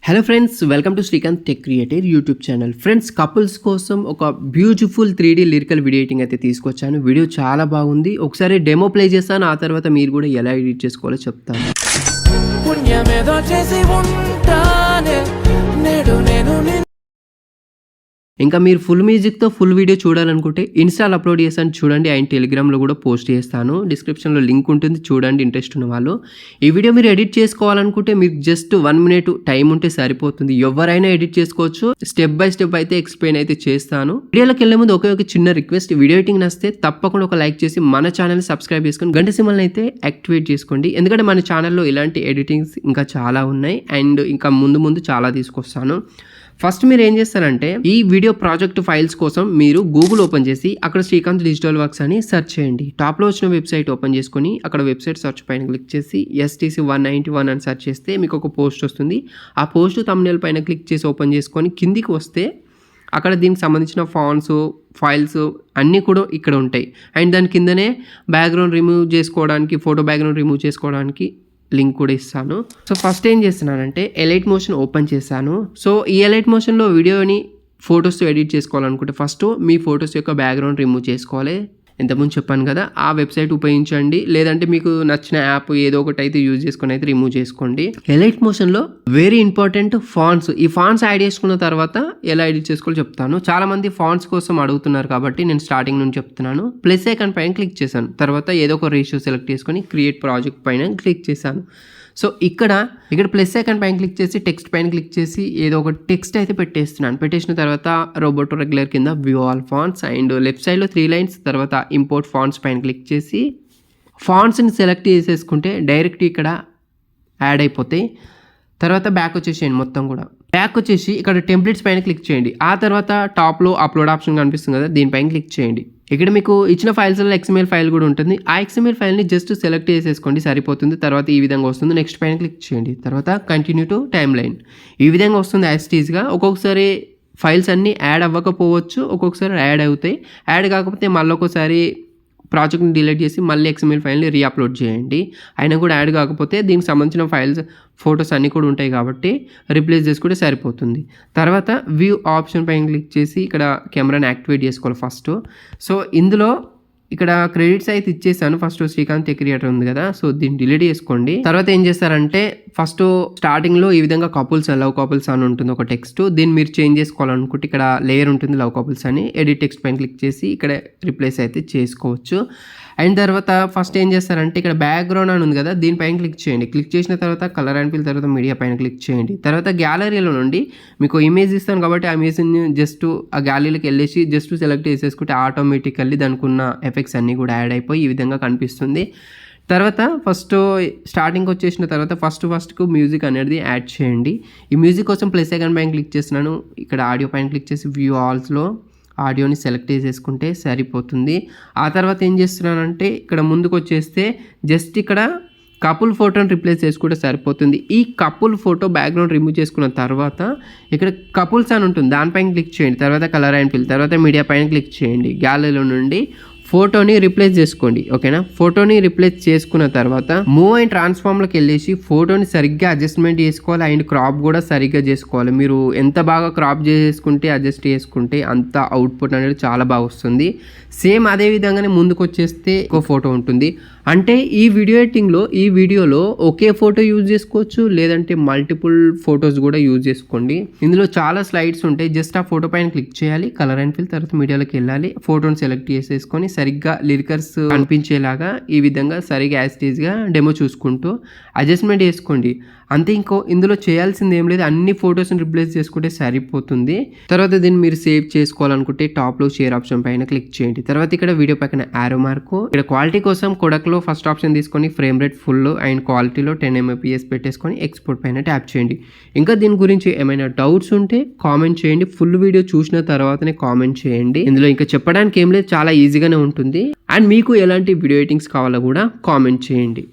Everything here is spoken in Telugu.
Hello friends, welcome to Srikanth tech creator YouTube channel. Friends, couples కోసం ఒక beautiful 3D lyrical video editing అయితే తీసుకొచ్చాను. వీడియో చాలా బాగుంది. ఒకసారి డెమో ప్లే చేస్తాను, ఆ తర్వాత మీరు కూడా ఎలా ఎడిట్ చేసుకోవాలో చెప్తాను. ఇంకా మీరు ఫుల్ మ్యూజిక్తో ఫుల్ వీడియో చూడాలనుకుంటే ఇన్స్టాల్ అప్లోడ్ చేస్తాను చూడండి, అండ్ టెలిగ్రామ్లో కూడా పోస్ట్ చేస్తాను. డిస్క్రిప్షన్లో లింక్ ఉంటుంది, చూడండి ఇంట్రెస్ట్ ఉన్న వాళ్ళు. ఈ వీడియో మీరు ఎడిట్ చేసుకోవాలనుకుంటే మీకు జస్ట్ 1 minute టైం ఉంటే సరిపోతుంది. ఎవరైనా ఎడిట్ చేసుకోవచ్చు. స్టెప్ బై స్టెప్ అయితే ఎక్స్ప్లెయిన్ అయితే చేస్తాను. వీడియోలోకి వెళ్ళే ముందు ఒక చిన్న రిక్వెస్ట్, వీడియో ఎడిటింగ్ నచ్చితే తప్పకుండా ఒక లైక్ చేసి మన ఛానల్ సబ్స్క్రైబ్ చేసుకొని గంట సింబల్ని అయితే యాక్టివేట్ చేసుకోండి. ఎందుకంటే మన ఛానల్లో ఇలాంటి ఎడిటింగ్స్ ఇంకా చాలా ఉన్నాయి, అండ్ ఇంకా ముందు చాలా తీసుకొస్తాను. ఫస్ట్ మీరు ఏం చేస్తారంటే, ఈ వీడియో ప్రాజెక్ట్ ఫైల్స్ కోసం మీరు గూగుల్ ఓపెన్ చేసి అక్కడ శ్రీకాంత్ డిజిటల్ వర్క్స్ అని సెర్చ్ చేయండి. టాప్లో వచ్చిన వెబ్సైట్ ఓపెన్ చేసుకొని అక్కడ వెబ్సైట్ సెర్చ్ పైన క్లిక్ చేసి STC191 అని సెర్చ్ చేస్తే మీకు ఒక పోస్ట్ వస్తుంది. ఆ పోస్ట్ థంబ్నెయిల్ పైన క్లిక్ చేసి ఓపెన్ చేసుకొని కిందికి వస్తే అక్కడ దీనికి సంబంధించిన ఫాంట్స్, ఫైల్స్ అన్నీ కూడా ఇక్కడ ఉంటాయి. అండ్ దాని కిందనే బ్యాక్గ్రౌండ్ రిమూవ్ చేసుకోవడానికి, ఫోటో బ్యాక్గ్రౌండ్ రిమూవ్ చేసుకోవడానికి లింక్ కూడా ఇస్తాను. సో ఫస్ట్ ఏం చేస్తున్నానంటే ఎలైట్ మోషన్ ఓపెన్ చేశాను. సో ఈ ఎలైట్ మోషన్లో వీడియోని ఫొటోస్ ఎడిట్ చేసుకోవాలనుకుంటే ఫస్ట్ మీ ఫొటోస్ యొక్క బ్యాక్గ్రౌండ్ రిమూవ్ చేసుకోవాలి. ఇంతకుముందు చెప్పాను కదా, ఆ వెబ్సైట్ ఉపయోగించండి, లేదంటే మీకు నచ్చిన యాప్ ఏదో ఒకటి అయితే యూజ్ చేసుకొని అయితే రిమూవ్ చేసుకోండి. ఎలైట్ మోషన్లో వెరీ ఇంపార్టెంట్ ఫాంట్స్. ఈ ఫాంట్స్ యాడ్ చేసుకున్న తర్వాత ఎలా ఎడిట్ చేసుకోవాలో చెప్తాను. చాలా మంది ఫాంట్స్ కోసం అడుగుతున్నారు కాబట్టి నేను స్టార్టింగ్ నుంచి చెప్తున్నాను. ప్లస్ ఐకాన్ పైన క్లిక్ చేశాను, తర్వాత ఏదో ఒక రేషియో సెలెక్ట్ చేసుకొని క్రియేట్ ప్రాజెక్ట్ పైన క్లిక్ చేశాను. సో ఇక్కడ ప్లస్ ఐకాన్ పైన క్లిక్ చేసి టెక్స్ట్ పైన క్లిక్ చేసి ఏదో ఒక టెక్స్ట్ అయితే పెట్టేస్తున్నాను. పెట్టేసిన తర్వాత రోబోట్ రెగ్యులర్ కింద view all fonts, and left సైడ్లో 3 lines, తర్వాత ఇంపోర్ట్ ఫాంట్స్ పైన క్లిక్ చేసి ఫాంట్స్ని సెలెక్ట్ చేసేసుకుంటే డైరెక్ట్ ఇక్కడ యాడ్ అయిపోతాయి. తర్వాత బ్యాక్ వచ్చేసేయండి, మొత్తం కూడా బ్యాక్ వచ్చేసి ఇక్కడ టెంప్లెట్స్ పైన క్లిక్ చేయండి. ఆ తర్వాత టాప్లో అప్లోడ్ ఆప్షన్ కనిపిస్తుంది కదా, దీనిపైన క్లిక్ చేయండి. ఇక్కడ మీకు ఇచ్చిన ఫైల్స్లో XML ఫైల్ కూడా ఉంటుంది. ఆ XML ఫైల్ని జస్ట్ సెలెక్ట్ చేసేసుకోండి, సరిపోతుంది. తర్వాత ఈ విధంగా వస్తుంది. నెక్స్ట్ పైన క్లిక్ చేయండి, తర్వాత కంటిన్యూ టు టైమ్ లైన్. ఈ విధంగా వస్తుంది యాజ్ ఇట్ ఈజ్గా. ఒక్కొక్కసారి ఫైల్స్ అన్నీ యాడ్ అవ్వకపోవచ్చు, ఒక్కొక్కసారి యాడ్ అవుతాయి. యాడ్ కాకపోతే మళ్ళీ ఒకసారి ప్రాజెక్ట్ని డిలీట్ చేసి మళ్ళీ XML ఫైల్ని రీఅప్లోడ్ చేయండి. అయినా కూడా యాడ్ కాకపోతే దీనికి సంబంధించిన ఫైల్స్, ఫొటోస్ అన్నీ కూడా ఉంటాయి కాబట్టి రీప్లేస్ చేసుకుంటే సరిపోతుంది. తర్వాత వ్యూ ఆప్షన్ పైన క్లిక్ చేసి ఇక్కడ కెమెరాని యాక్టివేట్ చేసుకోవాలి ఫస్ట్. సో ఇందులో ఇక్కడ క్రెడిట్స్ అయితే ఇచ్చేసాను. ఫస్ట్ శ్రీకాంత్ టెక్ క్రియేటర్ ఉంది కదా, సో దీన్ని డిలీట్ చేసుకోండి. తర్వాత ఏం చేస్తారంటే ఫస్ట్ స్టార్టింగ్లో ఈ విధంగా కపుల్స్, లవ్ కపుల్స్ అని ఉంటుంది ఒక టెక్స్ట్. దీన్ని మీరు చేంజ్ చేసుకోవాలనుకుంటే ఇక్కడ లేయర్ ఉంటుంది లవ్ కపుల్స్ అని, ఎడిట్ టెక్స్ట్ పైన క్లిక్ చేసి ఇక్కడ రిప్లేస్ అయితే చేసుకోవచ్చు. అండ్ తర్వాత ఫస్ట్ ఏం చేస్తారంటే ఇక్కడ బ్యాక్గ్రౌండ్ అని ఉంది కదా, దీనిపైన క్లిక్ చేయండి. క్లిక్ చేసిన తర్వాత కలర్ అండ్ ఫిల్, తర్వాత మీడియా పైన క్లిక్ చేయండి. తర్వాత గ్యాలరీలో నుండి మీకు ఇమేజ్ ఇస్తాను కాబట్టి ఆ ఇమేజ్ని జస్ట్ ఆ గ్యాలరీలోకి వెళ్ళేసి జస్ట్ సెలెక్ట్ చేసేసుకుంటే ఆటోమేటికల్లీ దానికి ఉన్న ఎఫెక్ట్స్ అన్నీ కూడా యాడ్ అయిపోయి ఈ విధంగా కనిపిస్తుంది. తర్వాత ఫస్ట్ స్టార్టింగ్ వచ్చేసిన తర్వాత ఫస్ట్కు మ్యూజిక్ అనేది యాడ్ చేయండి. ఈ మ్యూజిక్ కోసం ప్లస్ ఐకాన్ పైన క్లిక్ చేస్తున్నాను. ఇక్కడ ఆడియో పైన క్లిక్ చేసి వ్యూ ఆల్స్లో ఆడియోని సెలెక్ట్ చేసేసుకుంటే సరిపోతుంది. ఆ తర్వాత ఏం చేస్తున్నానంటే ఇక్కడ ముందుకు వచ్చేస్తే జస్ట్ ఇక్కడ కపుల్ ఫోటోని రిప్లేస్ చేసుకుంటే సరిపోతుంది. ఈ కపుల్ ఫోటో బ్యాక్గ్రౌండ్ రిమూవ్ చేసుకున్న తర్వాత ఇక్కడ కపుల్స్ అని ఉంటుంది, దానిపైన క్లిక్ చేయండి. తర్వాత కలర్ అండ్ ఫిల్, తర్వాత మీడియా పైన క్లిక్ చేయండి. గ్యాలరీలో నుండి ఫోటోని రిప్లేస్ చేసుకోండి, ఓకేనా. ఫోటోని రిప్లేస్ చేసుకున్న తర్వాత మూవ్ అండ్ ట్రాన్స్ఫార్మ్లోకి వెళ్ళేసి ఫోటోని సరిగ్గా అడ్జస్ట్మెంట్ చేసుకోవాలి, అండ్ క్రాప్ కూడా సరిగ్గా చేసుకోవాలి. మీరు ఎంత బాగా క్రాప్ చేసుకుంటే, అడ్జస్ట్ చేసుకుంటే అంత అవుట్పుట్ అనేది చాలా బాగా వస్తుంది. సేమ్ అదే విధంగానే ముందుకు వచ్చేస్తే ఒక ఫోటో ఉంటుంది. అంటే ఈ వీడియో ఎడిటింగ్లో, ఈ వీడియోలో ఒకే ఫోటో యూజ్ చేసుకోవచ్చు, లేదంటే మల్టిపుల్ ఫొటోస్ కూడా యూజ్ చేసుకోండి. ఇందులో చాలా స్లైడ్స్ ఉంటాయి. జస్ట్ ఆ ఫోటో పైన క్లిక్ చేయాలి, కలర్ అండ్ ఫిల్, తర్వాత మీడియాలోకి వెళ్ళాలి, ఫోటోని సెలెక్ట్ చేసేసుకొని సరిగ్గా లిరికల్స్ కనిపించేలాగా ఈ విధంగా సరిగ్గా యాజ్ ఇట్ ఈజ్గా డెమో చూసుకుంటూ అడ్జస్ట్మెంట్ చేసుకోండి. అంతే, ఇందులో చేయాల్సింది ఏం లేదు, అన్ని ఫొటోస్ని రిప్లేస్ చేసుకుంటే సరిపోతుంది. తర్వాత దీన్ని మీరు సేవ్ చేసుకోవాలనుకుంటే టాప్లో షేర్ ఆప్షన్ పైన క్లిక్ చేయండి. తర్వాత ఇక్కడ వీడియో పక్కన యారో మార్కు, ఇక్కడ క్వాలిటీ కోసం కొడక్లో ఫస్ట్ ఆప్షన్ తీసుకొని ఫ్రేమ్ రేట్ ఫుల్ అండ్ క్వాలిటీలో 10 Mbps పెట్టేసుకొని ఎక్స్పోర్ట్ పైన ట్యాప్ చేయండి. ఇంకా దీని గురించి ఏమైనా డౌట్స్ ఉంటే కామెంట్ చేయండి. ఫుల్ వీడియో చూసిన తర్వాతనే కామెంట్ చేయండి. ఇందులో ఇంకా చెప్పడానికి ఏం లేదు, చాలా ఈజీగానే ఉంటుంది. అండ్ మీకు ఎలాంటి వీడియో ఎడిటింగ్స్ కావాలో కూడా కామెంట్ చేయండి.